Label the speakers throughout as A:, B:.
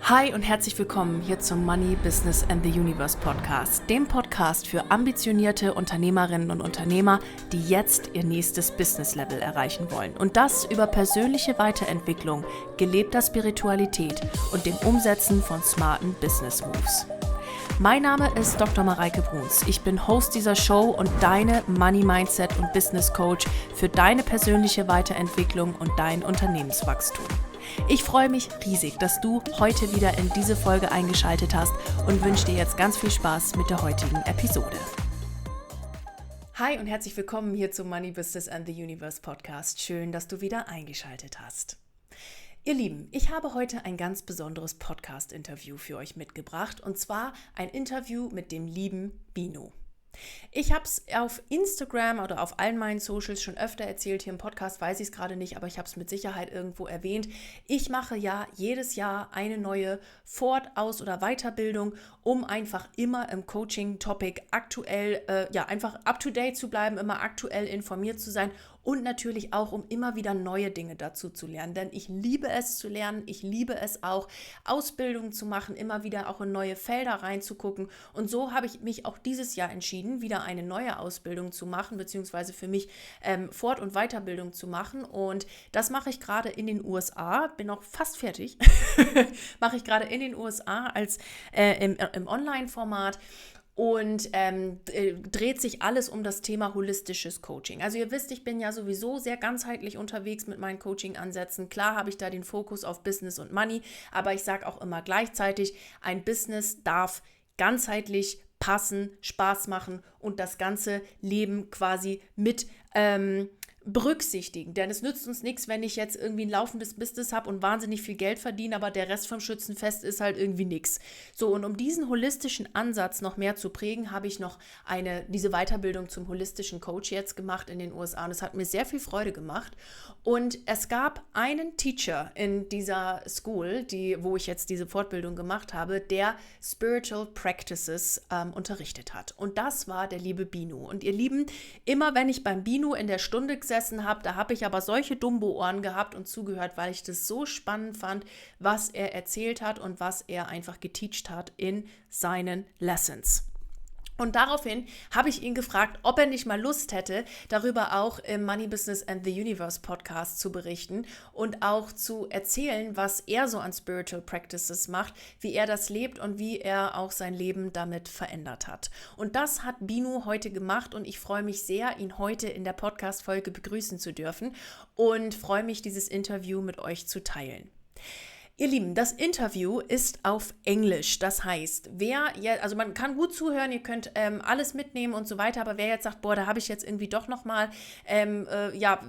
A: Hi und herzlich willkommen hier zum Money, Business and the Universe Podcast, dem Podcast für ambitionierte Unternehmerinnen und Unternehmer, die jetzt ihr nächstes Business-Level erreichen wollen. Und das über persönliche Weiterentwicklung, gelebter Spiritualität und dem Umsetzen von smarten Business-Moves. Mein Name ist Dr. Mareike Bruns. Ich bin Host dieser Show und deine Money Mindset und Business Coach für deine persönliche Weiterentwicklung und dein Unternehmenswachstum. Ich freue mich riesig, dass du heute wieder in diese Folge eingeschaltet hast und wünsche dir jetzt ganz viel Spaß mit der heutigen Episode. Hi und herzlich willkommen hier zum Money, Business and the Universe Podcast. Schön, dass du wieder eingeschaltet hast. Ihr Lieben, ich habe heute ein ganz besonderes Podcast-Interview für euch mitgebracht und zwar ein Interview mit dem lieben Binu. Ich habe es auf Instagram oder auf allen meinen Socials schon öfter erzählt, hier im Podcast weiß ich es gerade nicht, aber ich habe es mit Sicherheit irgendwo erwähnt. Ich mache ja jedes Jahr eine neue Fort-, Aus- oder Weiterbildung, um einfach immer im Coaching-Topic aktuell, einfach up-to-date zu bleiben, immer aktuell informiert zu sein und natürlich auch, um immer wieder neue Dinge dazu zu lernen. Denn ich liebe es zu lernen, ich liebe es auch, Ausbildungen zu machen, immer wieder auch in neue Felder reinzugucken. Und so habe ich mich auch dieses Jahr entschieden, wieder eine neue Ausbildung zu machen, beziehungsweise für mich Fort- und Weiterbildung zu machen. Und das mache ich gerade in den USA, bin auch fast fertig, mache ich gerade in den USA als im Online-Format. Und dreht sich alles um das Thema holistisches Coaching. Also ihr wisst, ich bin ja sowieso sehr ganzheitlich unterwegs mit meinen Coaching-Ansätzen. Klar habe ich da den Fokus auf Business und Money, aber ich sage auch immer gleichzeitig, ein Business darf ganzheitlich passen, Spaß machen und das ganze Leben quasi mit berücksichtigen, denn es nützt uns nichts, wenn ich jetzt irgendwie ein laufendes Business habe und wahnsinnig viel Geld verdiene, aber der Rest vom Schützenfest ist halt irgendwie nichts. So, und um diesen holistischen Ansatz noch mehr zu prägen, habe ich noch diese Weiterbildung zum holistischen Coach jetzt gemacht in den USA und es hat mir sehr viel Freude gemacht und es gab einen Teacher in dieser School, wo ich jetzt diese Fortbildung gemacht habe, der Spiritual Practices unterrichtet hat und das war der liebe Binu und ihr Lieben, immer wenn ich beim Binu in der Stunde gesessen habe, da habe ich aber solche Dumbo-Ohren gehabt und zugehört, weil ich das so spannend fand, was er erzählt hat und was er einfach geteacht hat in seinen Lessons. Und daraufhin habe ich ihn gefragt, ob er nicht mal Lust hätte, darüber auch im Money, Business and the Universe Podcast zu berichten und auch zu erzählen, was er so an Spiritual Practices macht, wie er das lebt und wie er auch sein Leben damit verändert hat. Und das hat Binu heute gemacht und ich freue mich sehr, ihn heute in der Podcast-Folge begrüßen zu dürfen und freue mich, dieses Interview mit euch zu teilen. Ihr Lieben, das Interview ist auf Englisch, das heißt, also man kann gut zuhören, ihr könnt alles mitnehmen und so weiter, aber wer jetzt sagt, boah, da habe ich jetzt irgendwie doch nochmal,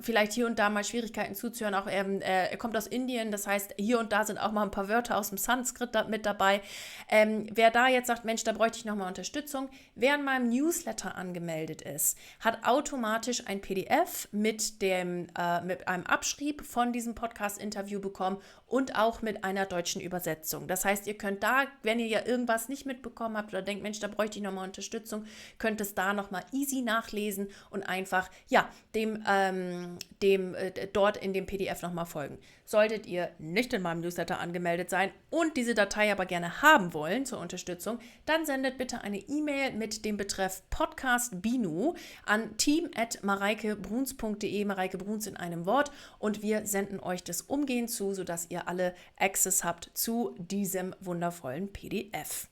A: vielleicht hier und da mal Schwierigkeiten zuzuhören, auch er kommt aus Indien, das heißt, hier und da sind auch mal ein paar Wörter aus dem Sanskrit mit dabei. Wer da jetzt sagt, Mensch, da bräuchte ich nochmal Unterstützung, wer in meinem Newsletter angemeldet ist, hat automatisch ein PDF mit einem Abschrieb von diesem Podcast-Interview bekommen und auch mit einer deutschen Übersetzung. Das heißt, ihr könnt da, wenn ihr ja irgendwas nicht mitbekommen habt oder denkt, Mensch, da bräuchte ich nochmal Unterstützung, könnt es da nochmal easy nachlesen und einfach, dem dort in dem PDF nochmal folgen. Solltet ihr nicht in meinem Newsletter angemeldet sein und diese Datei aber gerne haben wollen zur Unterstützung, dann sendet bitte eine E-Mail mit dem Betreff Podcast Binu an team@mareikebruns.de, Mareike Bruns in einem Wort und wir senden euch das umgehend zu, sodass ihr alle Access habt zu diesem wundervollen PDF.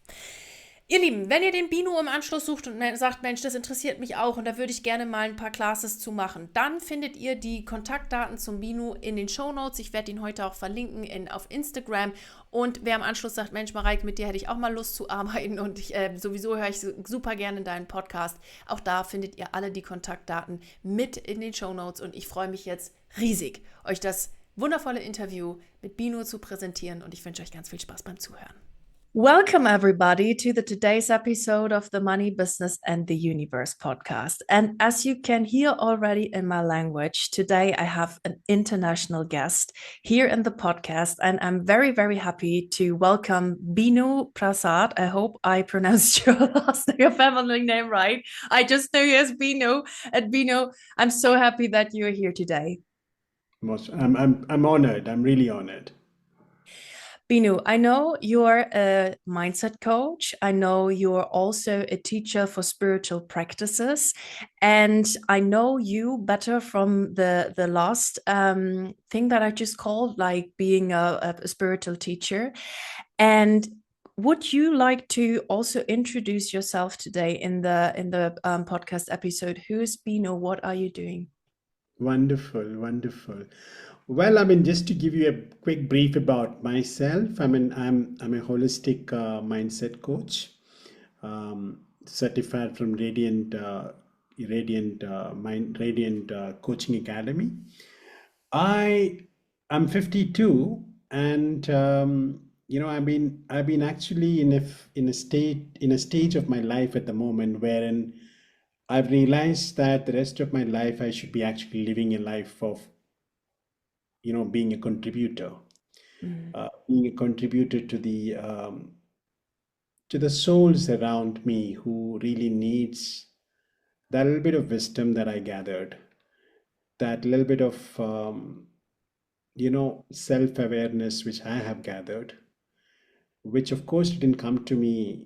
A: Ihr Lieben, wenn ihr den Binu im Anschluss sucht und sagt, Mensch, das interessiert mich auch und da würde ich gerne mal ein paar Classes zu machen, dann findet ihr die Kontaktdaten zum Binu in den Shownotes. Ich werde ihn heute auch verlinken auf Instagram und wer im Anschluss sagt, Mensch, Mareike, mit dir hätte ich auch mal Lust zu arbeiten und sowieso höre ich super gerne deinen Podcast. Auch da findet ihr alle die Kontaktdaten mit in den Shownotes und ich freue mich jetzt riesig, euch das wundervolle Interview mit Binu zu präsentieren und ich wünsche euch ganz viel Spaß beim Zuhören. Welcome, everybody, to today's episode of the Money, Business and the Universe podcast. And as you can hear already in my language, today I have an international guest here in the podcast, and I'm very, very happy to welcome Binu Prasadd. I hope I pronounced your family name right. I just know you as Binu. And Binu, I'm so happy that you're here today.
B: I'm honored. I'm really honored.
A: Binu, I know you're a mindset coach. I know you're also a teacher for spiritual practices. And I know you better from the last thing that I just called, like being a spiritual teacher. And would you like to also introduce yourself today in the podcast episode? Who is Binu? What are you doing?
B: Wonderful, wonderful. Well, I mean, just to give you a quick brief about myself, I'm a holistic mindset coach, certified from Radiant Coaching Academy. I am 52, and I've been actually in a stage of my life at the moment wherein I've realized that the rest of my life I should be actually living a life of being a contributor,
A: Mm,
B: being a contributor to the souls around me who really needs that little bit of wisdom that I gathered, that little bit of self-awareness which I have gathered, which of course didn't come to me,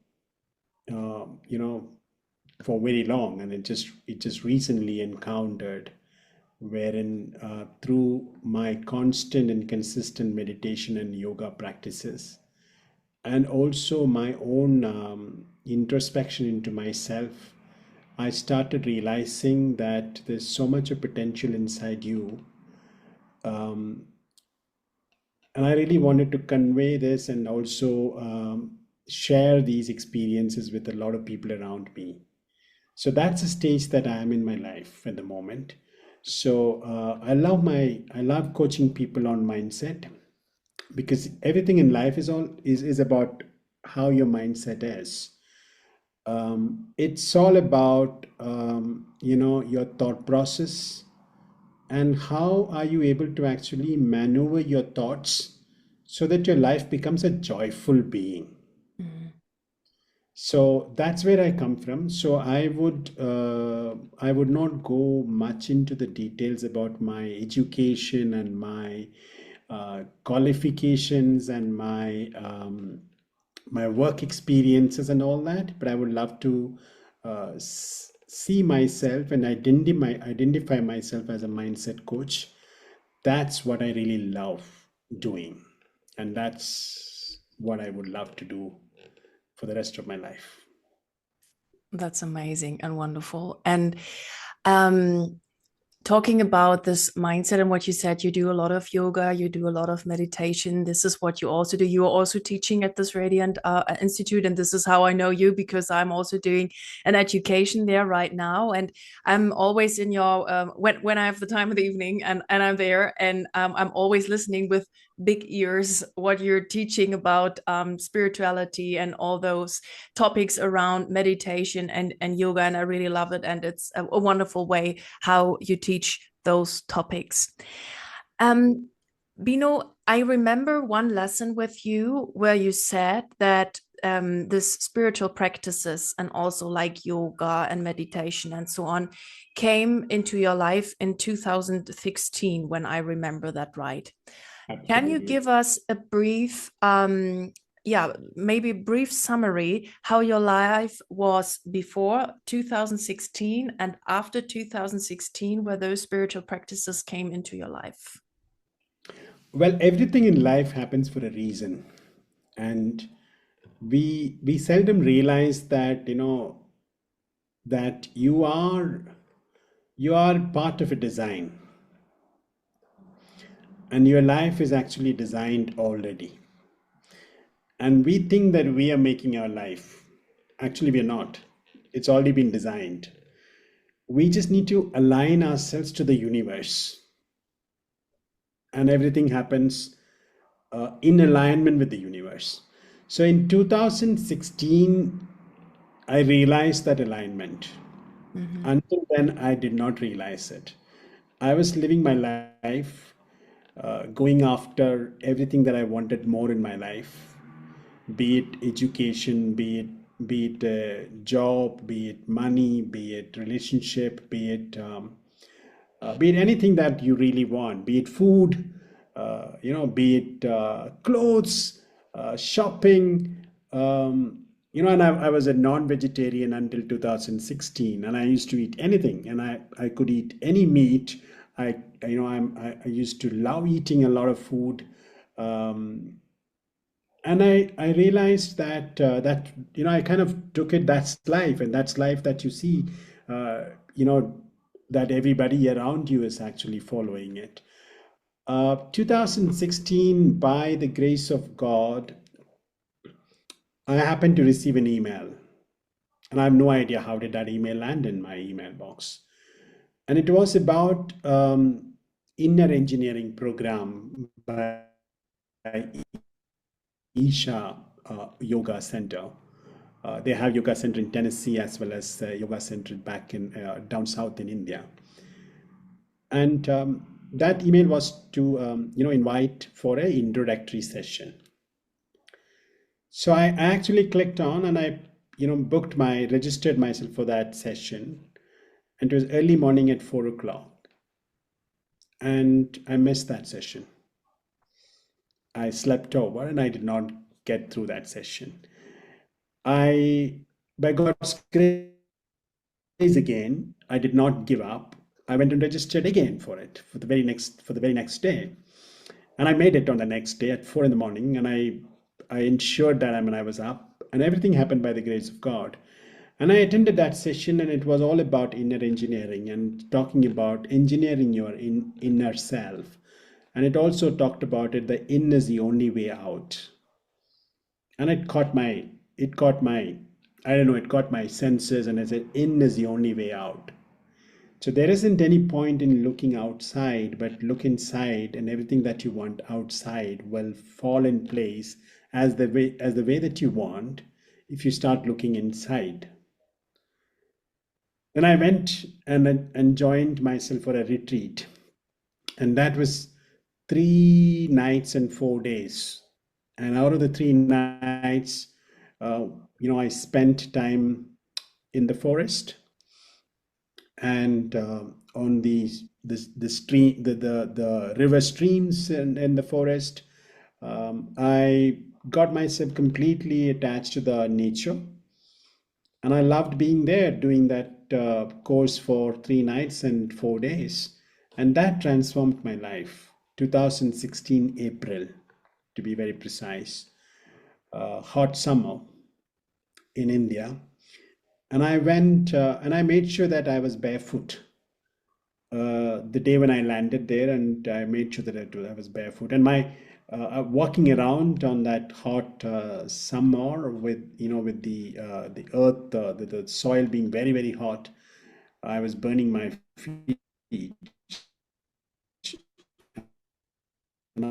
B: uh, you know, for very long, and it just recently encountered, wherein through my constant and consistent meditation and yoga practices, and also my own introspection into myself, I started realizing that there's so much of potential inside you. Um, and I really wanted to convey this and also share these experiences with a lot of people around me. So that's the stage that I am in my life at the moment. So I love coaching people on mindset, because everything in life is about how your mindset is. It's all about your thought process, and how are you able to actually maneuver your thoughts so that your life becomes a joyful being.
A: mm,
B: So that's where I come from. So I would not go much into the details about my education and my qualifications and my work experiences and all that, but I would love to see myself and identify myself as a mindset coach. That's what I really love doing, and that's what I would love to do for the rest of my life.
A: that's amazing and wonderful. And um, talking about this mindset and what you said, you do a lot of yoga, you do a lot of meditation. This is what you also do. You are also teaching at this Radiant Institute, and this is how I know you because I'm also doing an education there right now. And I'm always in your when I have the time of the evening and I'm there, and I'm always listening with big ears what you're teaching about spirituality and all those topics around meditation and yoga, and I really love it, and it's a wonderful way how you teach those topics. Um, Bino, I remember one lesson with you where you said that this spiritual practices and also like yoga and meditation and so on came into your life in 2016, when I remember that right. Can you
B: Absolutely.
A: give us a brief, yeah, maybe a brief summary how your life was before 2016 and after 2016, where those spiritual practices came into your life?
B: Well, everything in life happens for a reason, and we seldom realize that that you are part of a design, and your life is actually designed already. And we think that we are making our life. Actually, we are not. It's already been designed. We just need to align ourselves to the universe, and everything happens in alignment with the universe. So in 2016, I realized that alignment.
A: Mm-hmm.
B: Until then, I did not realize it. I was living my life, going after everything that I wanted more in my life, be it education, be it a job, be it money, be it relationship, be it anything that you really want, be it food, be it clothes. shopping. And I was a non-vegetarian until 2016, and I used to eat anything, and I could eat any meat. I used to love eating a lot of food. Um, and I realized that I kind of took it, that's life, and that's life that you see, uh, you know that everybody around you is actually following it. 2016, by the grace of God, I happened to receive an email, and I have no idea how did that email land in my email box. And it was about inner engineering program by Isha Yoga Center. They have yoga center in Tennessee as well as yoga center back in down south in India. And that email was to invite for a introductory session. So I actually clicked on, and I registered myself for that session. And it was early morning at 4 o'clock, and I missed that session. I slept over and I did not get through that session. I, by God's grace again, I did not give up. I went and registered again for it for the very next day, and I made it on the next day at 4 in the morning. And I ensured that I was up, and everything happened by the grace of God. And I attended that session, and it was all about inner engineering and talking about engineering your inner self. And it also talked about it, the in is the only way out. And it caught my senses, and I said, in is the only way out. So there isn't any point in looking outside, but look inside, and everything that you want outside will fall in place as the way that you want if you start looking inside. Then I went and joined myself for a retreat, and that was 3 nights and 4 days. And out of the 3 nights, I spent time in the forest, and on the stream, the river streams in the forest. I got myself completely attached to the nature, and I loved being there doing that course for 3 nights and 4 days, and that transformed my life. 2016 April, to be very precise, hot summer in India. And I went and I made sure that I was barefoot the day when I landed there, and I made sure that I was barefoot. And my walking around on that hot summer with the earth, the soil being very, very hot, I was burning my feet. And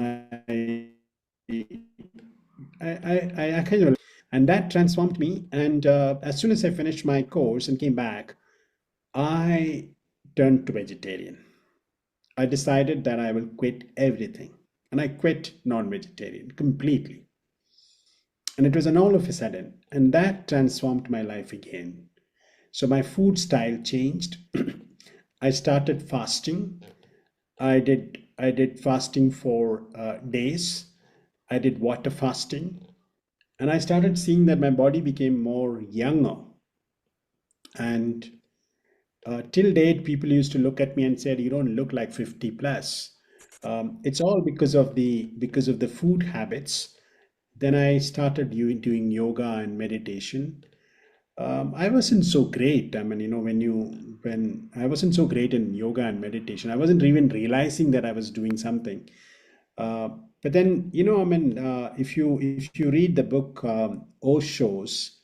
B: I kind of, and that transformed me. And as soon as I finished my course and came back, I turned to vegetarian. I decided that I will quit everything, and I quit non-vegetarian completely. And it was an all of a sudden, and that transformed my life again. So my food style changed. I started fasting. I did fasting for days. I did water fasting, and I started seeing that my body became more younger. And till date, people used to look at me and said, "You don't look like 50 plus." It's all because of the food habits. Then I started doing yoga and meditation. I wasn't so great. I mean, when I wasn't so great in yoga and meditation, I wasn't even realizing that I was doing something. Uh, but then, if you read the book Osho's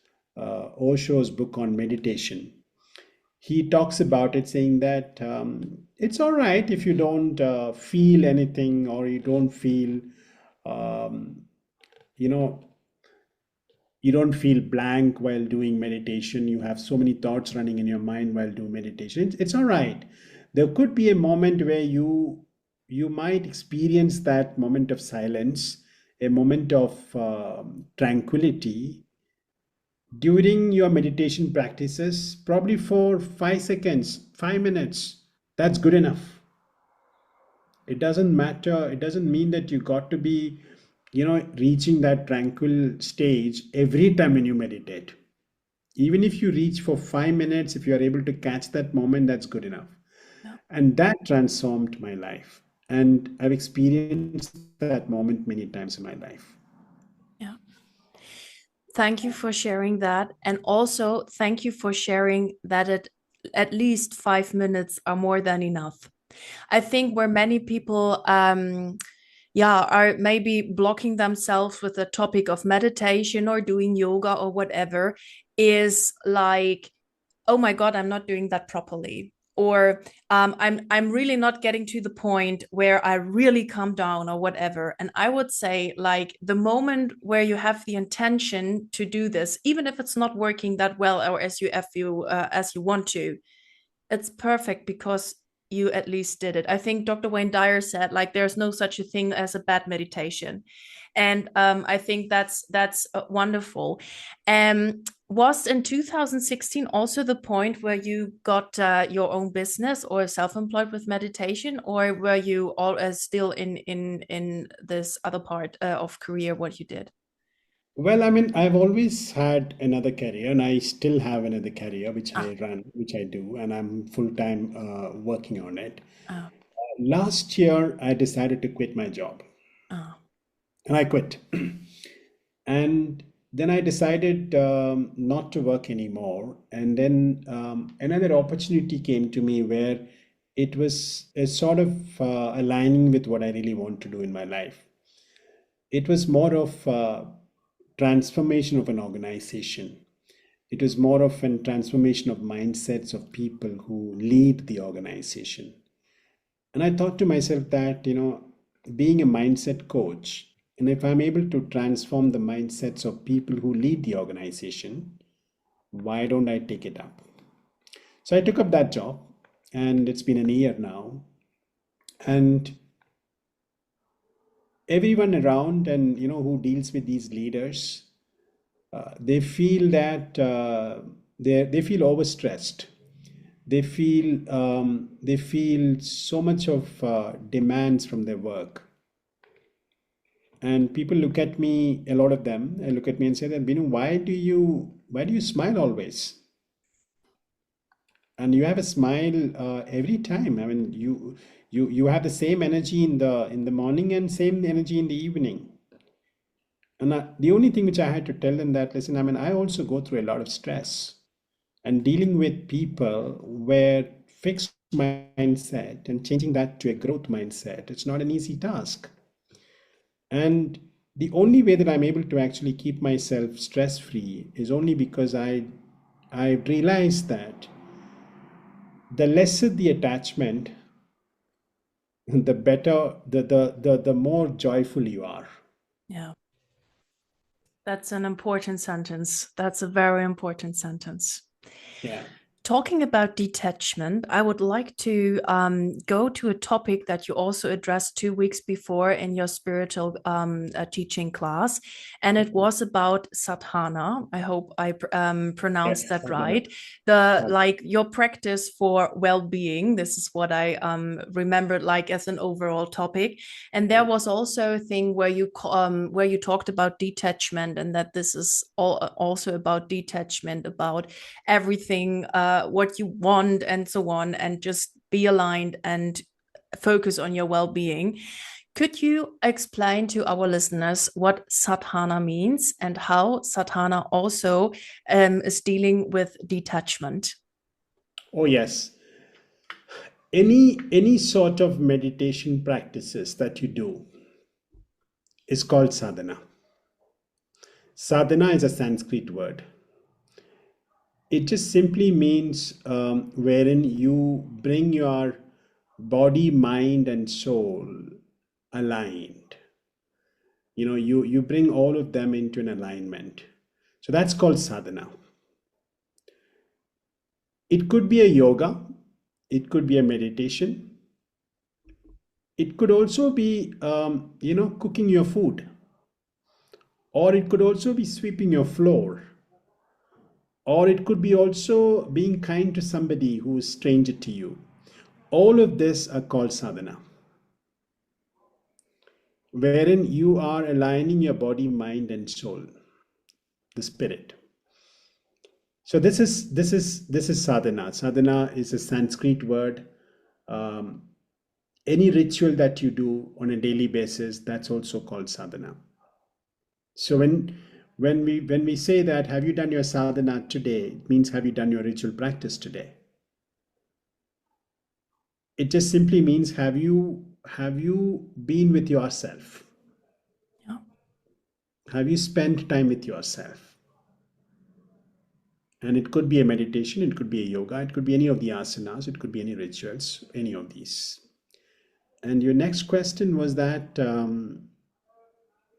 B: book on meditation, he talks about it, saying that it's all right if you don't feel anything, or you don't feel, um, you know, you don't feel blank while doing meditation. You have so many thoughts running in your mind while doing meditation. It's all right. There could be a moment where you might experience that moment of silence, a moment of tranquility during your meditation practices, probably for 5 seconds, 5 minutes. That's good enough. It doesn't matter. It doesn't mean that you got to be reaching that tranquil stage every time when you meditate. Even if you reach for 5 minutes, if you are able to catch that moment, that's good enough.
A: Yeah.
B: And that transformed my life. And I've experienced that moment many times in my life.
A: Yeah. Thank you for sharing that. And also, thank you for sharing that at least 5 minutes are more than enough. I think where many people are maybe blocking themselves with the topic of meditation or doing yoga or whatever is like, oh my God, I'm not doing that properly. Or I'm really not getting to the point where I really calm down or whatever. And I would say, like, the moment where you have the intention to do this, even if it's not working that well or as you want to, it's perfect because you at least did it. I think Dr. Wayne Dyer said, like, there's no such a thing as a bad meditation. And I think that's wonderful. Was in 2016 also the point where you got your own business or self-employed with meditation, or were you all still in this other part of career what you did?
B: Well, I mean, I've always had another career, and I still have another career which
A: Ah,
B: I run, which I do, and I'm full time working on it.
A: ah,
B: Last year, I decided to quit my job,
A: ah,
B: and I quit. And then I decided not to work anymore. And then another opportunity came to me where it was a sort of aligning with what I really want to do in my life. It was more of transformation of an organization. It was more of a transformation of mindsets of people who lead the organization. And I thought to myself that, being a mindset coach, and if I'm able to transform the mindsets of people who lead the organization, why don't I take it up? So I took up that job, and it's been a year now. And everyone around and who deals with these leaders, they feel that they feel overstressed. They feel so much of demands from their work. And people look at me, a lot of them look at me and say that, Binu, why do you smile always? And you have a smile every time. I mean, you have the same energy in the morning and same energy in the evening. And the only thing which I had to tell them that, listen, I mean, I also go through a lot of stress, and dealing with people where fixed mindset and changing that to a growth mindset, it's not an easy task. And the only way that I'm able to actually keep myself stress free is only because I realized that the lesser the attachment, the better, the more joyful you are.
A: yeah. That's an important sentence. That's a very important sentence.
B: Yeah.
A: Talking about detachment, I would like to go to a topic that you also addressed 2 weeks before in your spiritual teaching class, and it was about sadhana. I hope I pronounced
B: Yes,
A: that
B: Sadhana.
A: right. The like your practice for well-being. This is what I remembered like as an overall topic. And there was also a thing where you talked about detachment, and that this is also about detachment, about everything what you want and so on, and just be aligned and focus on your well-being. Could you explain to our listeners what sadhana means and how sadhana also is dealing with detachment?
B: Oh yes. Any sort of meditation practices that you do is called sadhana. Sadhana is a Sanskrit word. It just simply means wherein you bring your body, mind, and soul aligned. You bring all of them into an alignment. So that's called sadhana. It could be a yoga, it could be a meditation, it could also be cooking your food, or it could also be sweeping your floor, or it could be also being kind to somebody who is stranger to you. All of this are called sadhana. wherein you are aligning your body, mind, and soul, the spirit. So this is sadhana. Sadhana is a Sanskrit word. Um, any ritual that you do on a daily basis, that's also called sadhana. So when we say that, have you done your sadhana today, it means have you done your ritual practice today? It just simply means have you been with yourself?
A: Yeah.
B: Have you spent time with yourself? And it could be a meditation, it could be a yoga, it could be any of the asanas, it could be any rituals, any of these. And your next question was that,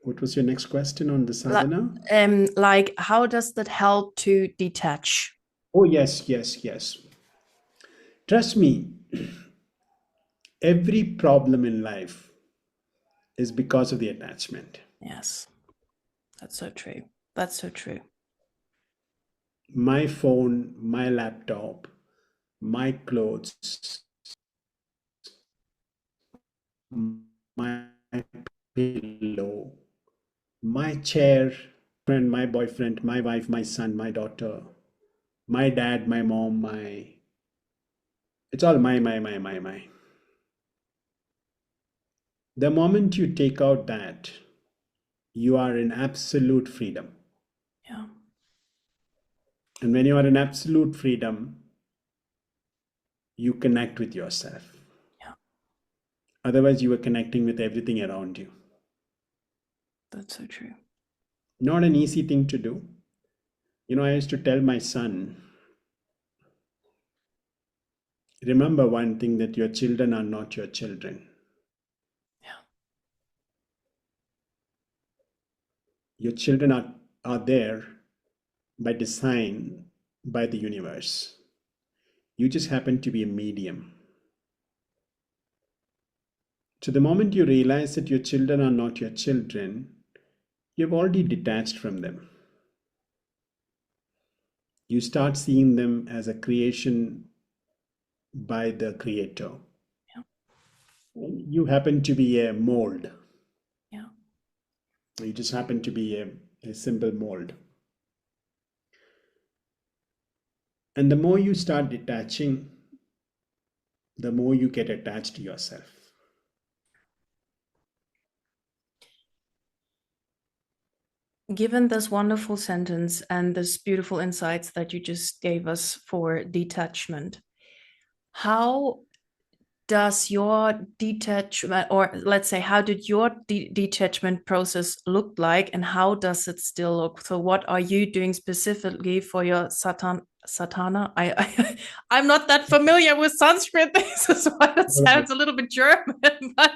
B: what was your next question on the sadhana?
A: Like, how does that help to detach?
B: Oh, yes, yes, yes. Trust me, every problem in life is because of the attachment.
A: Yes, that's so true. That's so true.
B: My phone, my laptop, my clothes, my pillow, my chair, friend, my boyfriend, my wife, my son, my daughter, my dad, my mom, it's all my. The moment you take out that, you are in absolute freedom.
A: Yeah.
B: And when you are in absolute freedom, you connect with yourself.
A: Yeah.
B: Otherwise, you are connecting with everything around you.
A: That's so true.
B: Not an easy thing to do. I used to tell my son, remember one thing, that your children are not your children.
A: Yeah.
B: Your children are there by design, by the universe. You just happen to be a medium. So the moment you realize that your children are not your children, you've already detached from them. You start seeing them as a creation by the creator.
A: Yeah.
B: You happen to be a mold.
A: Yeah.
B: You just happen to be a simple mold. And the more you start detaching, the more you get attached to yourself.
A: Given this wonderful sentence and this beautiful insights that you just gave us for detachment, how does your detachment, or let's say, how did your detachment process look like, and how does it still look? So what are you doing specifically for your Sadhana? I'm not that familiar with Sanskrit. This is why it sounds a little bit German. But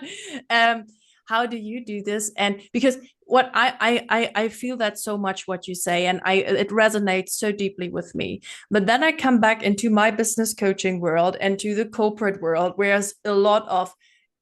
A: how do you do this? And because what I feel that so much what you say, and it resonates so deeply with me. But then I come back into my business coaching world and to the corporate world, where there's a lot of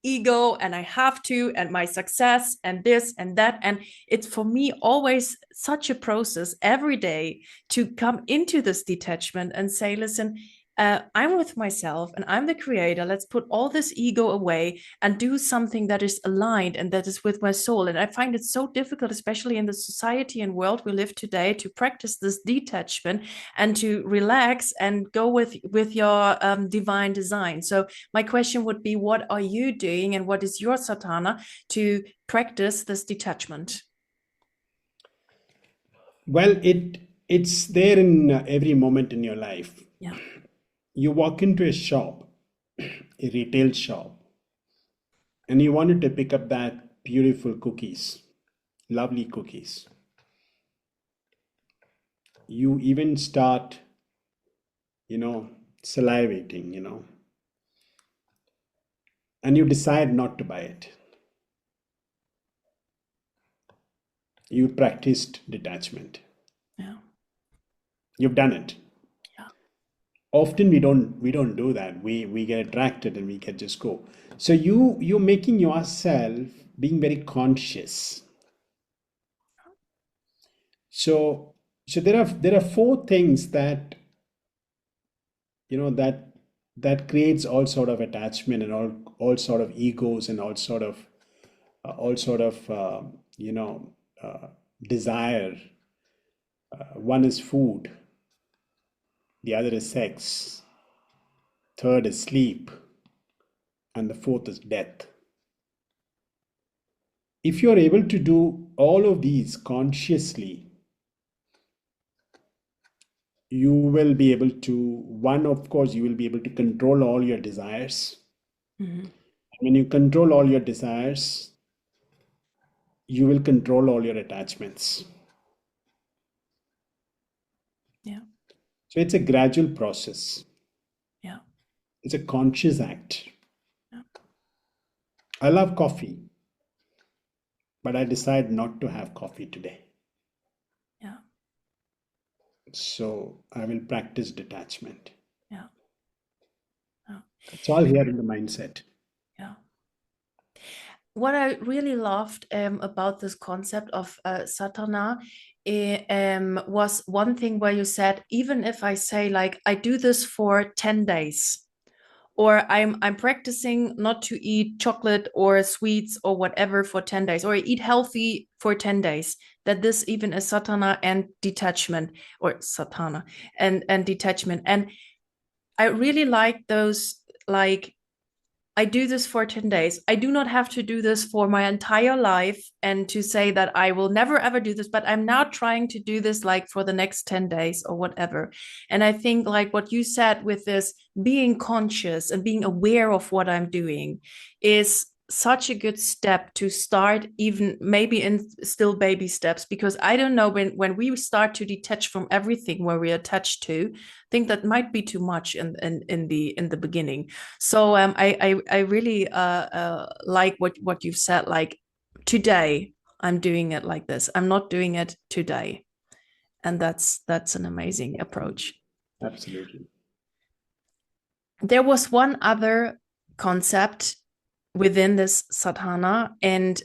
A: ego and I have to, and my success and this and that. And it's for me always such a process every day to come into this detachment and say, listen, I'm with myself and I'm the creator. Let's put all this ego away and do something that is aligned and that is with my soul. And I find it so difficult, especially in the society and world we live today, to practice this detachment and to relax and go with your divine design. So my question would be, what are you doing and what is your sadhana to practice this detachment?
B: Well, it's there in every moment in your life.
A: Yeah.
B: You walk into a shop, a retail shop, and you wanted to pick up that beautiful cookies, lovely cookies. You even start, salivating, and you decide not to buy it. You practiced detachment.
A: Yeah.
B: You've done it.
A: Yeah.
B: Often we don't do that. We get attracted and we can just go. So you're making yourself being very conscious. So there are four things that that creates all sort of attachment and all sort of egos and all sort of all sort of desire. One is food, the other is sex, third is sleep, and the fourth is death. If you are able to do all of these consciously, you will be able to, one, of course, you will be able to control all your desires.
A: Mhm.
B: When you control all your desires, you will control all your attachments.
A: Yeah.
B: So it's a gradual process.
A: Yeah.
B: It's a conscious act.
A: Yeah.
B: I love coffee, but I decide not to have coffee today.
A: Yeah.
B: So I will practice detachment.
A: Yeah. Yeah.
B: It's all here in the mindset.
A: Yeah. What I really loved about this concept of Sadhana was one thing where you said, even if I say like, I do this for 10 days, or I'm practicing not to eat chocolate or sweets or whatever for 10 days, or I eat healthy for 10 days, that this even is Sadhana and detachment, or Sadhana and detachment. And I really like those, like, I do this for 10 days. I do not have to do this for my entire life and to say that I will never ever do this, but I'm now trying to do this like for the next 10 days or whatever. And I think like what you said with this being conscious and being aware of what I'm doing is such a good step to start, even maybe in still baby steps, because I don't know, when we start to detach from everything where we're attached to, I think that might be too much in the beginning. So I really like what you've said. Like, today I'm doing it like this. I'm not doing it today, and that's an amazing approach.
B: Absolutely.
A: There was one other concept within this sadhana, and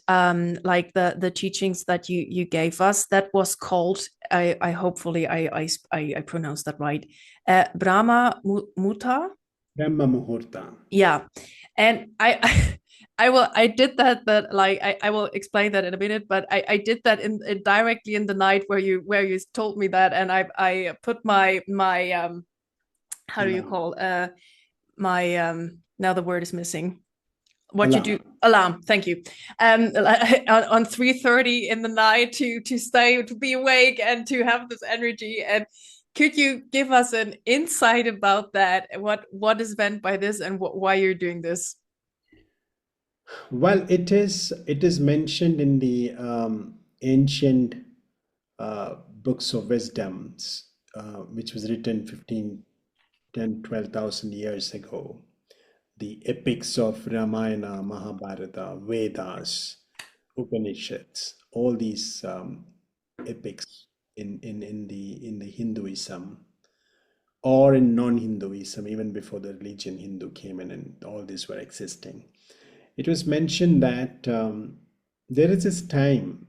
A: like the teachings that you gave us, that was called, I hopefully I pronounced that right, Brahma Muta.
B: Brahma Muhurta.
A: Yeah. And I did that, but like I will explain that in a minute, but I did that in directly in the night where you told me that, and I put my how do you
B: Alarm.
A: call my now the word is missing, what you do,
B: Alarm.
A: alarm, thank you, on 3:30 in the night to be awake and to have this energy. And could you give us an insight about that, what is meant by this, and why you're doing this?
B: Well, it is mentioned in the ancient books of wisdoms, which was written 15, 10, 12,000 years ago. The epics of Ramayana, Mahabharata, Vedas, Upanishads, all these epics in the Hinduism or in non-Hinduism, even before the religion Hindu came in and all these were existing. It was mentioned that there is this time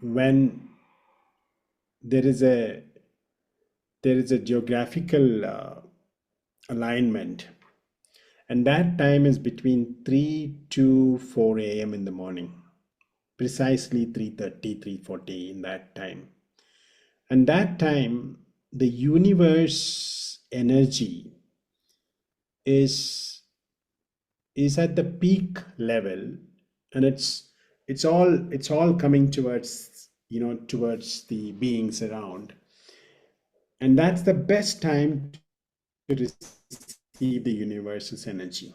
B: when there is a geographical alignment, and that time is between 3 to 4 a.m. in the morning, precisely 3:30, 3:40 in that time. And that time, the universe energy is at the peak level, and it's all coming towards towards the beings around, and that's the best time to receive the universe's energy.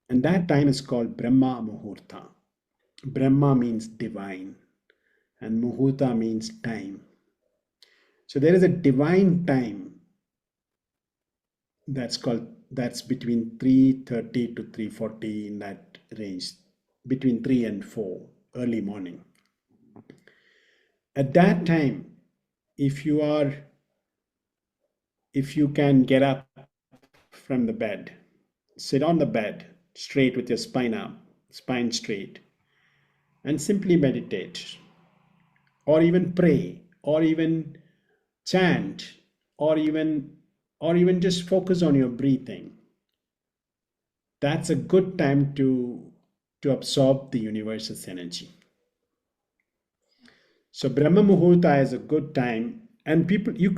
B: And that time is called Brahma Muhurta. Brahma means divine, and Muhurta means time. So there is a divine time that's between 3:30 to 3:40, in that range, between 3 and 4 early morning. At that time, if you are if you can get up from the bed, sit on the bed straight with your spine straight, and simply meditate, or even pray, or even chant, or even just focus on your breathing. That's a good time to to absorb the universe's energy. So Brahma Muhurta is a good time, and people, you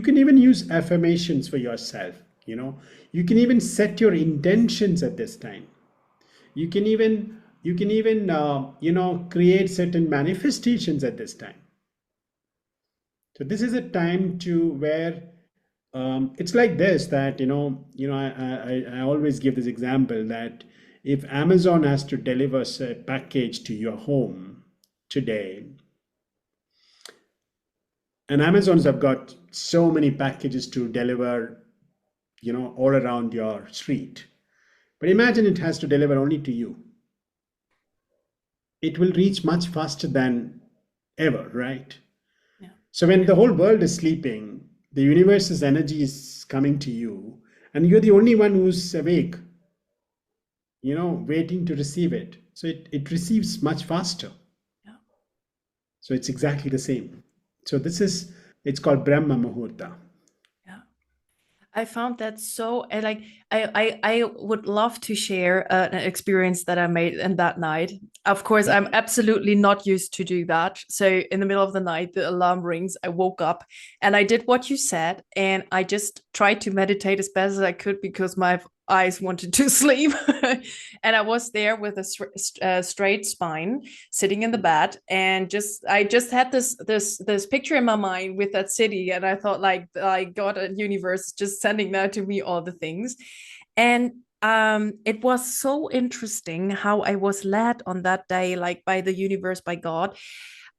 B: can even use affirmations for yourself. You can even set your intentions at this time. You can even create certain manifestations at this time. So this is a time to where it's like this, that I always give this example that if Amazon has to deliver a package to your home today, and Amazons have got so many packages to deliver, all around your street. But imagine it has to deliver only to you. It will reach much faster than ever, right?
A: Yeah.
B: So when the whole world is sleeping, the universe's energy is coming to you, and you're the only one who's awake, waiting to receive it. So it receives much faster.
A: Yeah.
B: So it's exactly the same. So it's called Brahma Muhurta.
A: Yeah. I found that so, I would love to share an experience that I made in that night. Of course, I'm absolutely not used to do that. So in the middle of the night, the alarm rings, I woke up and I did what you said. And I just tried to meditate as best as I could because my eyes wanted to sleep. And I was there with a straight spine, sitting in the bed, and I just had this picture in my mind with that city, and I thought, like God and universe just sending that to me, all the things. And it was so interesting how I was led on that day, like by the universe, by God.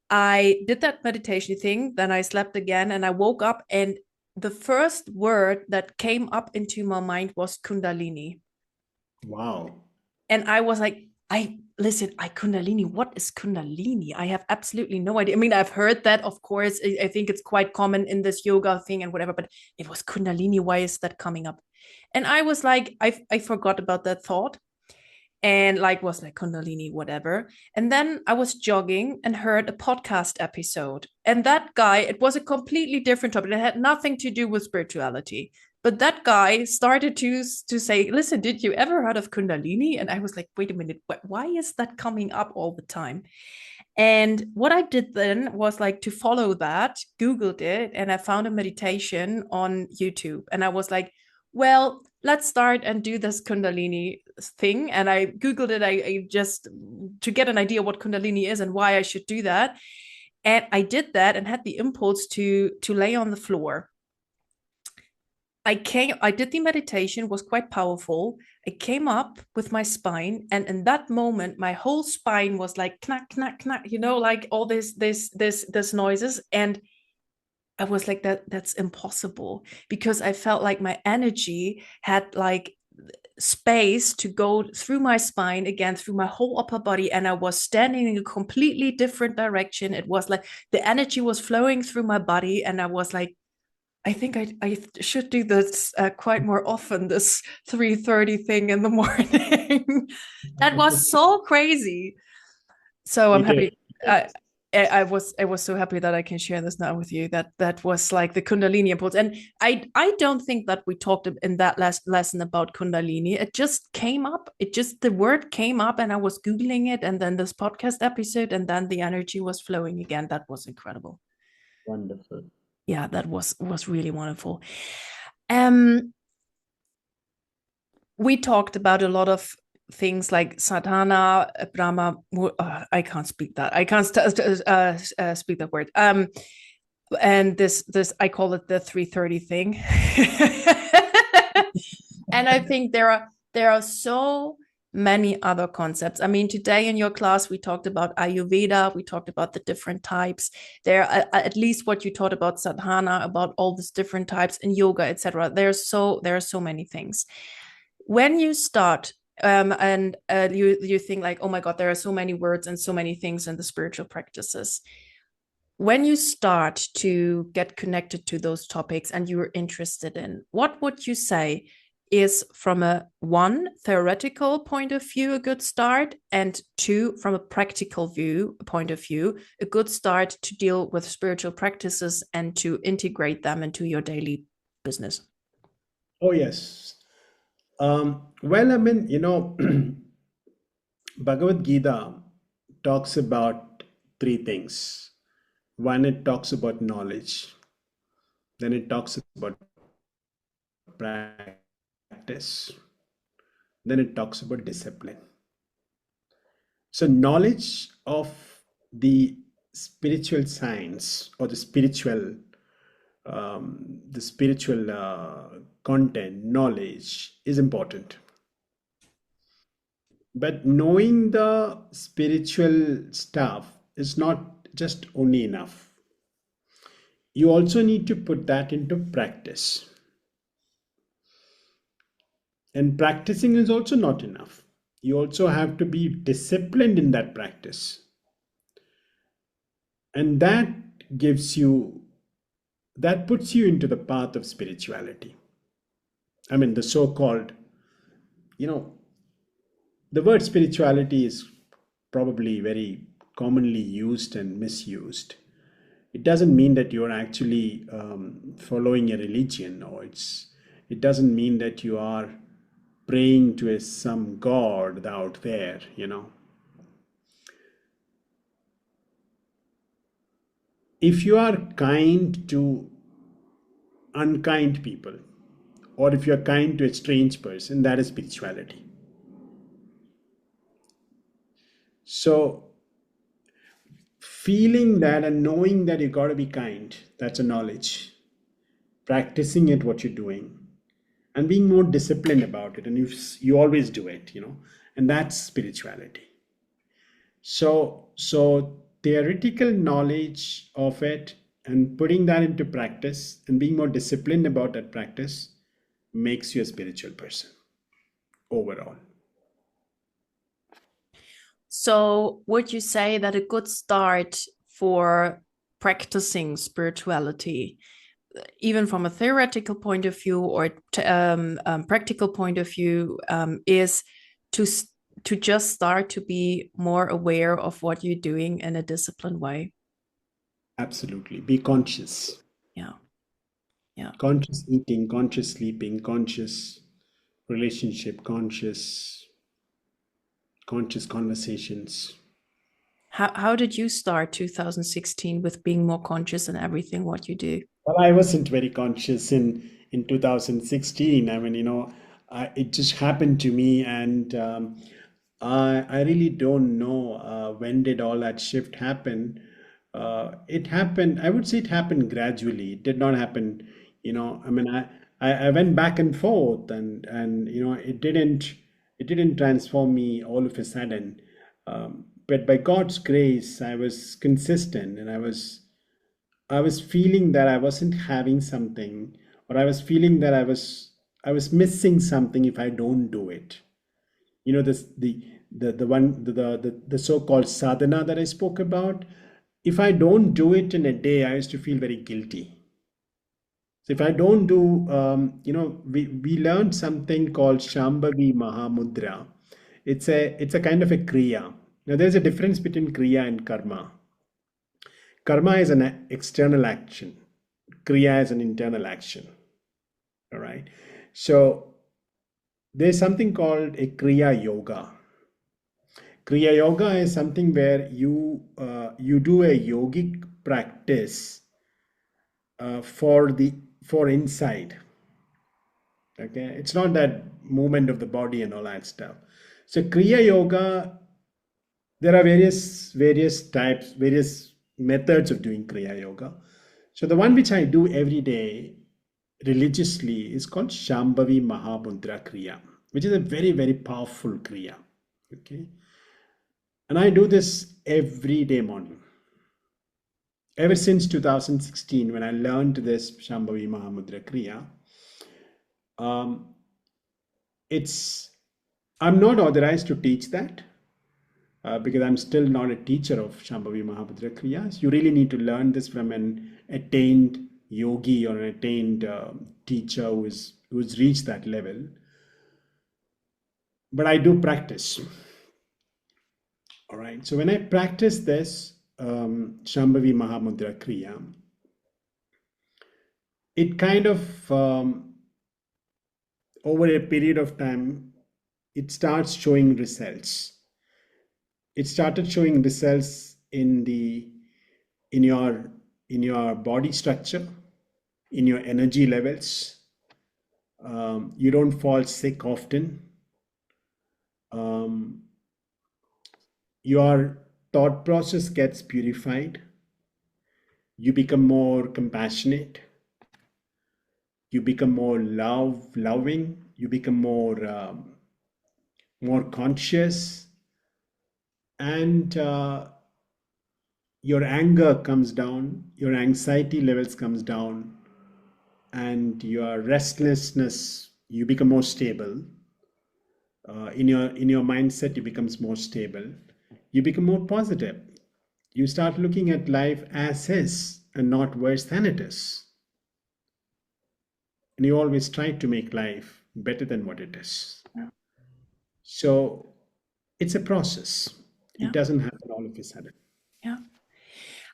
A: I did that meditation thing, then I slept again, and I woke up, and the first word that came up into my mind was Kundalini.
B: Wow.
A: And I was like, Kundalini, what is Kundalini? I have absolutely no idea. I mean, I've heard that, of course. I think it's quite common in this yoga thing and whatever, but it was Kundalini. Why is that coming up? And I was like, I forgot about that thought, and was like Kundalini, whatever. And then I was jogging and heard a podcast episode. And that guy, it was a completely different topic. It had nothing to do with spirituality. But that guy started to say, listen, did you ever heard of Kundalini? And I was like, wait a minute, why is that coming up all the time? And what I did then was to follow that, Googled it, and I found a meditation on YouTube. And I was like, well, let's start and do this Kundalini thing. And I Googled it, I just to get an idea what Kundalini is and why I should do that. And I did that and had the impulse to lay on the floor. I did the meditation, was quite powerful. I came up with my spine, and in that moment, my whole spine was like knack, knack, knack, like all this noises. And I was like, that's impossible, because I felt like my energy had space to go through my spine again, through my whole upper body, and I was standing in a completely different direction. It was like the energy was flowing through my body, and I was like, I think I should do this quite more often, this 3:30 thing in the morning. That was so crazy. So I'm happy. I was so happy that I can share this now with you. That was like the Kundalini impulse. And I don't think that we talked in that last lesson about Kundalini. It just came up. The word came up, and I was Googling it, and then this podcast episode, and then the energy was flowing again. That was incredible.
B: Wonderful.
A: Yeah, that was really wonderful. We talked about a lot of things like Sadhana, Brahma. I can't speak that. I can't speak that word. And this I call it the 3:30 thing. And I think there are so many other concepts. I mean, today in your class, we talked about Ayurveda, we talked about the different types. There are at least what you taught about Sadhana, about all these different types in yoga, etc. There are so many things. When you start and you think like, oh my God, there are so many words and so many things in the spiritual practices. When you start to get connected to those topics and you're interested in, what would you say is, from a theoretical point of view, a good start, and 2, from a practical point of view, a good start to deal with spiritual practices and to integrate them into your daily business?
B: Oh, yes. Well, I mean, Bhagavad Gita talks about three things. One, it talks about knowledge. Then it talks about practice. Then it talks about discipline. So, knowledge of the spiritual science or the spiritual content, knowledge is important. But knowing the spiritual stuff is not just only enough. You also need to put that into practice. And practicing is also not enough. You also have to be disciplined in that practice. And that puts you into the path of spirituality. I mean, the so called, you know, the word spirituality is probably very commonly used and misused. It doesn't mean that you're actually following a religion, or it doesn't mean that you are praying to some god out there, If you are kind to unkind people, or if you're kind to a strange person, that is spirituality. So, feeling that and knowing that you got to be kind, that's a knowledge. Practicing it, what you're doing, and being more disciplined about it, and you always do it, and that's spirituality. So theoretical knowledge of it and putting that into practice and being more disciplined about that practice makes you a spiritual person overall.
A: So would you say that a good start for practicing spirituality, even from a theoretical point of view or practical point of view, is to just start to be more aware of what you're doing in a disciplined way?
B: Absolutely. Be conscious.
A: Yeah. Yeah.
B: Conscious eating, conscious sleeping, conscious relationship, conscious conversations.
A: How did you start 2016 with being more conscious in everything what you do?
B: Well, I wasn't very conscious in 2016. I mean, it just happened to me, and I really don't know when did all that shift happen. It happened. I would say it happened gradually. It did not happen. I mean, I went back and forth, and it didn't transform me all of a sudden. But by God's grace, I was consistent, and I was feeling that I wasn't having something, or I was feeling that I was missing something if I don't do it. This the one the so-called sadhana that I spoke about. If I don't do it in a day, I used to feel very guilty. So if I don't do, we learned something called Shambhavi Mahamudra. It's a kind of a kriya. Now there's a difference between kriya and karma. Karma is an external action. Kriya is an internal action. All right. So there's something called a kriya yoga. Kriya yoga is something where you do a yogic practice for inside. Okay, it's not that movement of the body and all that stuff. So kriya yoga, there are various types, various methods of doing kriya yoga. So the one which I do every day religiously is called Shambhavi Mahamudra Kriya, which is a very, very powerful Kriya. Okay. And I do this every day morning. Ever since 2016, when I learned this Shambhavi Mahamudra Kriya, I'm not authorized to teach that because I'm still not a teacher of Shambhavi Mahamudra Kriyas. You really need to learn this from an attained yogi or an attained teacher who's reached that level. But I do practice. All right. So when I practice this Shambhavi Mahamudra Kriya, it kind of over a period of time, it starts showing results. it started showing results in your body structure, in your energy levels. You don't fall sick often. Um, your thought process gets purified. You become more compassionate. You become more loving. You become more conscious, and your anger comes down, your anxiety levels comes down, and your restlessness, you become more stable. In your mindset, you becomes more stable. You become more positive. You start looking at life as is and not worse than it is. And you always try to make life better than what it is.
A: Yeah.
B: So it's a process.
A: Yeah.
B: It doesn't happen all of a sudden.
A: Yeah.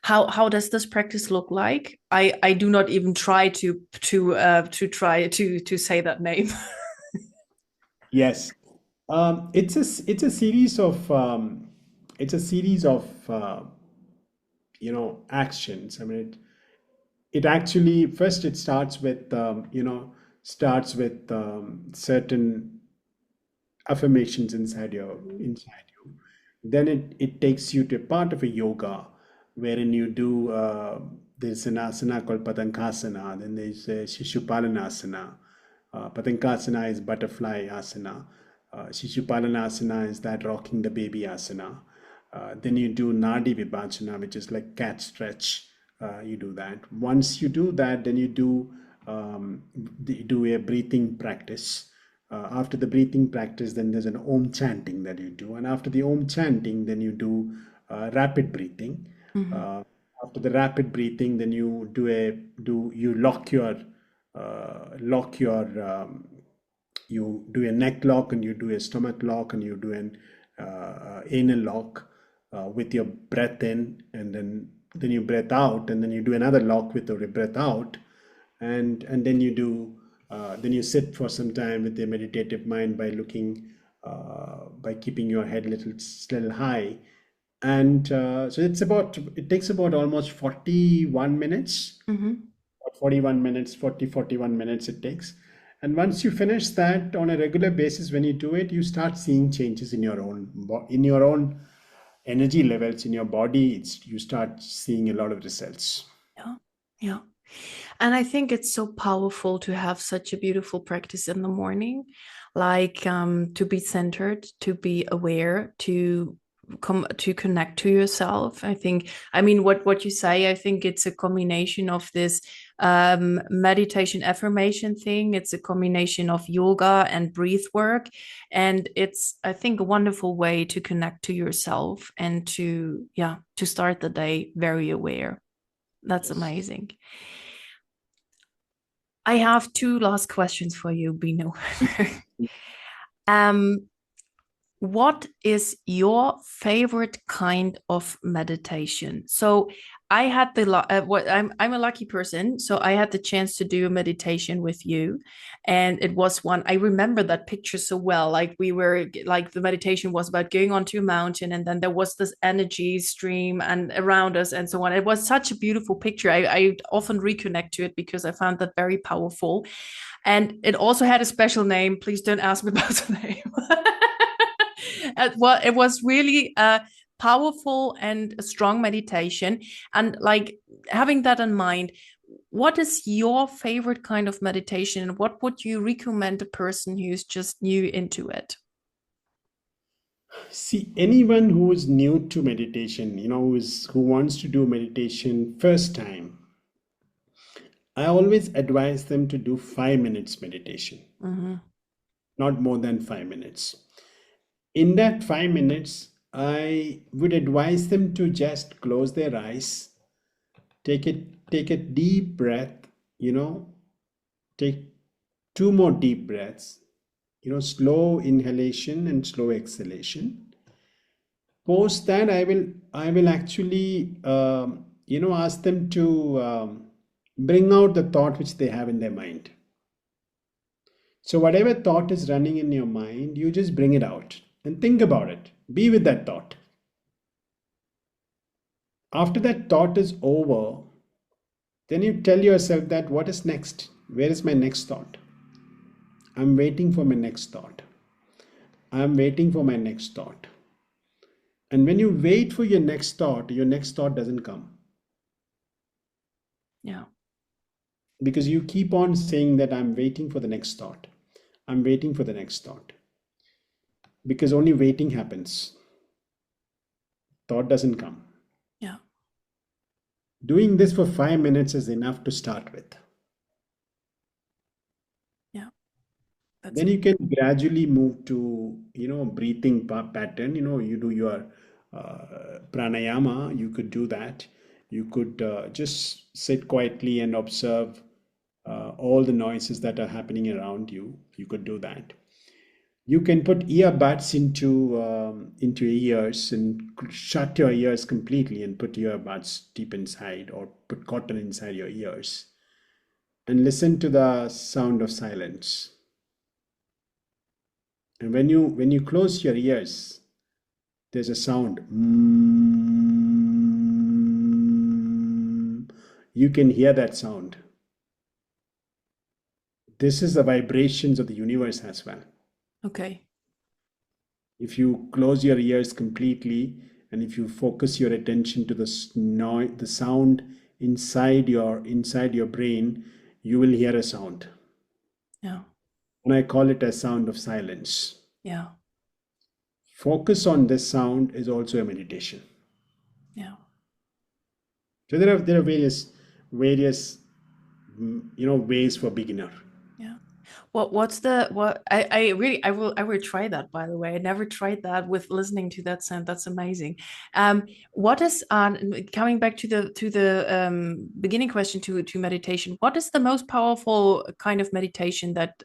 A: How does this practice look like? I do not even try to try to say that name.
B: Yes, it's a series of actions. I mean, it actually first it starts with certain affirmations inside you. Then it takes you to a part of a yoga wherein you do there's an asana called Patankasana, then there's a Shishupalanasana. Patankasana is butterfly asana. Shishupalanasana is that rocking the baby asana. Then you do Nadi Vibhajana, which is like cat stretch. You do that. Once you do that, then you do a breathing practice. After the breathing practice, then there's an Om chanting that you do, and after the Om chanting, then you do rapid breathing. After the rapid breathing, then you lock your you do a neck lock, and you do a stomach lock, and you do an anal lock with your breath in, and then you breath out, and then you do another lock with your breath out, and then then you sit for some time with a meditative mind by looking by keeping your head little high, and so it takes about almost 41 minutes. 41 minutes, 41 minutes it takes. And once you finish that on a regular basis, when you do it, you start seeing changes in your own energy levels in your body. You start seeing a lot of results.
A: Yeah, yeah. And I think it's so powerful to have such a beautiful practice in the morning, like to be centered, to be aware, to connect to yourself. I mean, what you say, I think it's a combination of this meditation affirmation thing. It's a combination of yoga and breath work. And it's, I think, a wonderful way to connect to yourself and to start the day very aware. That's
B: Yes.
A: amazing. I have two last questions for you, Binu. What is your favorite kind of meditation? So I had I'm a lucky person, so I had the chance to do a meditation with you, and it was one I remember that picture so well. Like the meditation was about going onto a mountain, and then there was this energy stream and around us and so on. It was such a beautiful picture. I often reconnect to it because I found that very powerful, and it also had a special name. Please don't ask me about the name. Well, it was really a powerful and a strong meditation. And like having that in mind, what is your favorite kind of meditation? And what would you recommend a person who's just new into it?
B: See, anyone who is new to meditation, who wants to do meditation first time, I always advise them to do 5 minutes meditation, not more than 5 minutes. In that 5 minutes, I would advise them to just close their eyes, take a deep breath, take 2 more deep breaths, slow inhalation and slow exhalation. Post that, I will actually, ask them to bring out the thought which they have in their mind. So whatever thought is running in your mind, you just bring it out and think about it. Be with that thought. After that thought is over, then you tell yourself that what is next? Where is my next thought? I'm waiting for my next thought. I'm waiting for my next thought. And when you wait for your next thought doesn't come.
A: Yeah.
B: Because you keep on saying that I'm waiting for the next thought. I'm waiting for the next thought. Because only waiting happens. Thought doesn't come.
A: Yeah.
B: Doing this for 5 minutes is enough to start with.
A: Yeah.
B: Then you can gradually move to, breathing pattern. You do your pranayama. You could do that. You could just sit quietly and observe all the noises that are happening around you. You could do that. You can put earbuds into your ears and shut your ears completely and put earbuds deep inside, or put cotton inside your ears and listen to the sound of silence. And when you close your ears, there's a sound. You can hear that sound. This is the vibrations of the universe as well.
A: Okay.
B: If you close your ears completely and if you focus your attention to the sound inside your brain, you will hear a sound.
A: Yeah.
B: And I call it a sound of silence.
A: Yeah.
B: Focus on this sound is also a meditation.
A: Yeah.
B: So there are various ways for beginner.
A: Yeah. What I will try that, by the way. I never tried that with listening to that sound. That's amazing. What is coming back to the beginning question to meditation, what is the most powerful kind of meditation that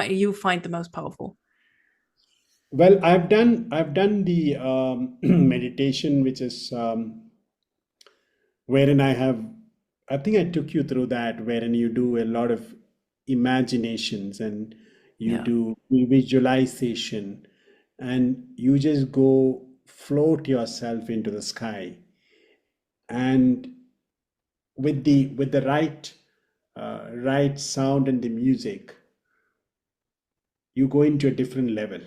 A: you find the most powerful?
B: Well, I've done the meditation, which is wherein I think I took you through that, wherein you do a lot of imaginations and you
A: Yeah.
B: do visualization and you just go float yourself into the sky, and with the right sound and the music, you go into a different level.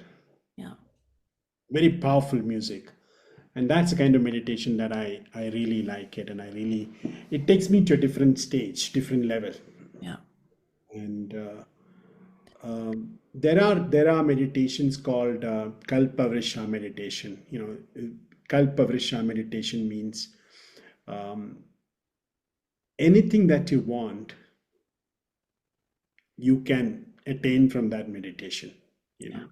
A: Yeah.
B: Very powerful music, and that's the kind of meditation that I really like it, and it takes me to a different stage, different level.
A: Yeah.
B: And there are meditations called kalpavrisha meditation. Kalpavrisha meditation means um, anything that you want, you can attain from that meditation.
A: Yeah.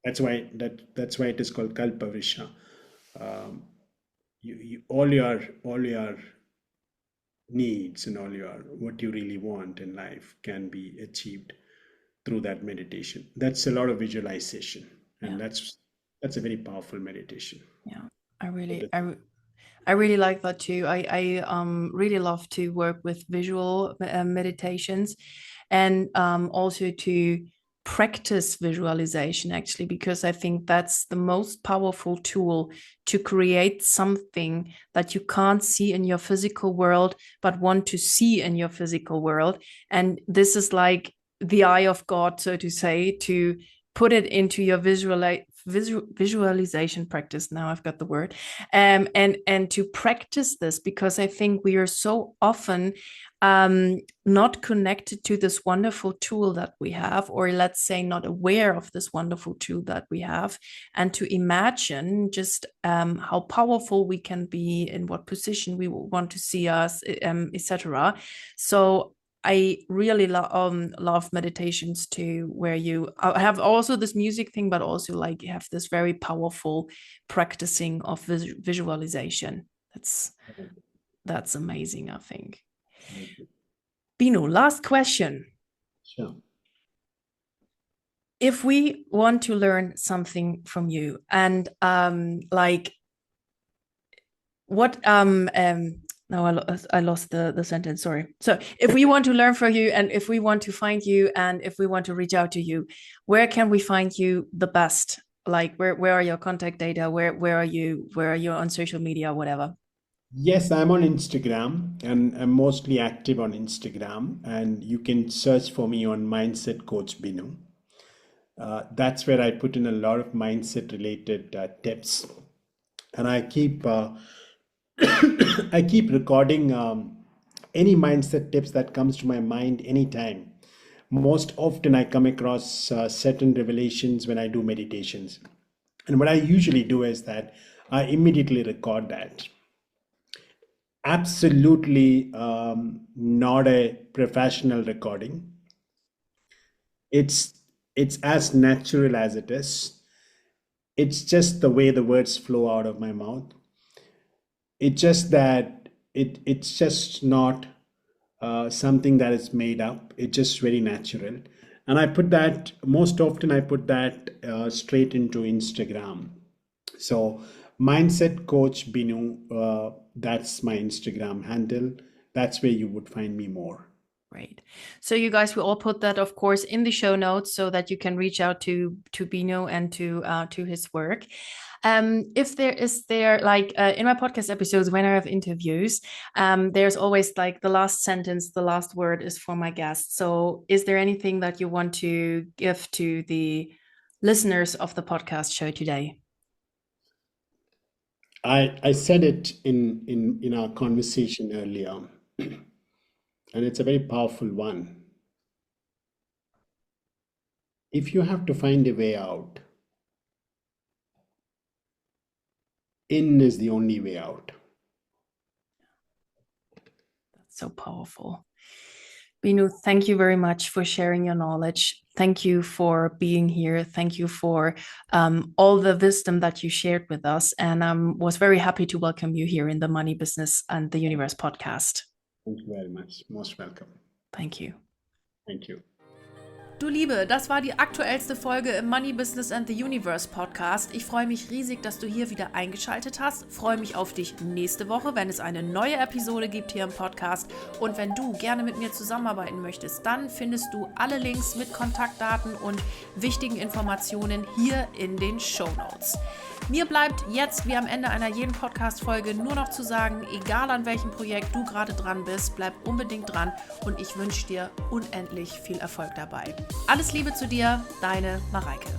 B: That's why it is called kalpavrisha. um, all your needs and all your what you really want in life can be achieved through that meditation. That's a lot of visualization,
A: Yeah.
B: and that's a very powerful meditation.
A: Yeah. I really like that too. I really love to work with visual meditations, and also to practice visualization, actually, because I think that's the most powerful tool to create something that you can't see in your physical world but want to see in your physical world. And this is like the eye of God, so to say, to put it into your visualization practice. Now I've got the word. And to practice this, because I think we are so often not connected to this wonderful tool that we have, or let's say not aware of this wonderful tool that we have, and to imagine just how powerful we can be, in what position we want to see us, etc. So I really love meditations too, where you have also this music thing, but also like you have this very powerful practicing of visualization. That's amazing, I think. Binu, last question.
B: Sure.
A: If we want to learn something from you, and like what no, I lost the sentence, sorry. So if we want to learn from you, and if we want to find you, and if we want to reach out to you, where can we find you the best? Like where are your contact data? Where are you on social media, whatever?
B: Yes, I'm on Instagram and I'm mostly active on Instagram. And you can search for me on Mindset Coach Binu. That's where I put in a lot of mindset related tips. And I keep recording any mindset tips that comes to my mind anytime. Most often I come across certain revelations when I do meditations. And what I usually do is that I immediately record that. Absolutely not a professional recording. It's it's as natural as it is. It's just the way the words flow out of my mouth. It's just that it's just not something that is made up. It's just very natural. And I put that most often. I put that straight into Instagram. So mindset coach Binu. That's my Instagram handle. That's where you would find me more.
A: Great. So you guys will all put that, of course, in the show notes so that you can reach out to Binu and to his work. If there like in my podcast episodes when I have interviews, there's always like the last sentence, the last word is for my guest. So is there anything that you want to give to the listeners of the podcast show today?
B: I said it in our conversation earlier, and it's a very powerful one. If you have to find a way out, in is the only way out.
A: That's so powerful. Binu, thank you very much for sharing your knowledge. Thank you for being here. Thank you for all the wisdom that you shared with us. And I was very happy to welcome you here in the Money Business and the Universe podcast.
B: Thank you very much. Most welcome.
A: Thank you.
B: Thank you.
A: Du Liebe, das war die aktuellste Folge im Money Business and the Universe Podcast. Ich freue mich riesig, dass du hier wieder eingeschaltet hast. Freue mich auf dich nächste Woche, wenn es eine neue Episode gibt hier im Podcast. Und wenn du gerne mit mir zusammenarbeiten möchtest, dann findest du alle Links mit Kontaktdaten und wichtigen Informationen hier in den Shownotes. Mir bleibt jetzt, wie am Ende einer jeden Podcast-Folge, nur noch zu sagen, egal an welchem Projekt du gerade dran bist, bleib unbedingt dran und ich wünsche dir unendlich viel Erfolg dabei. Alles Liebe zu dir, deine Mareike.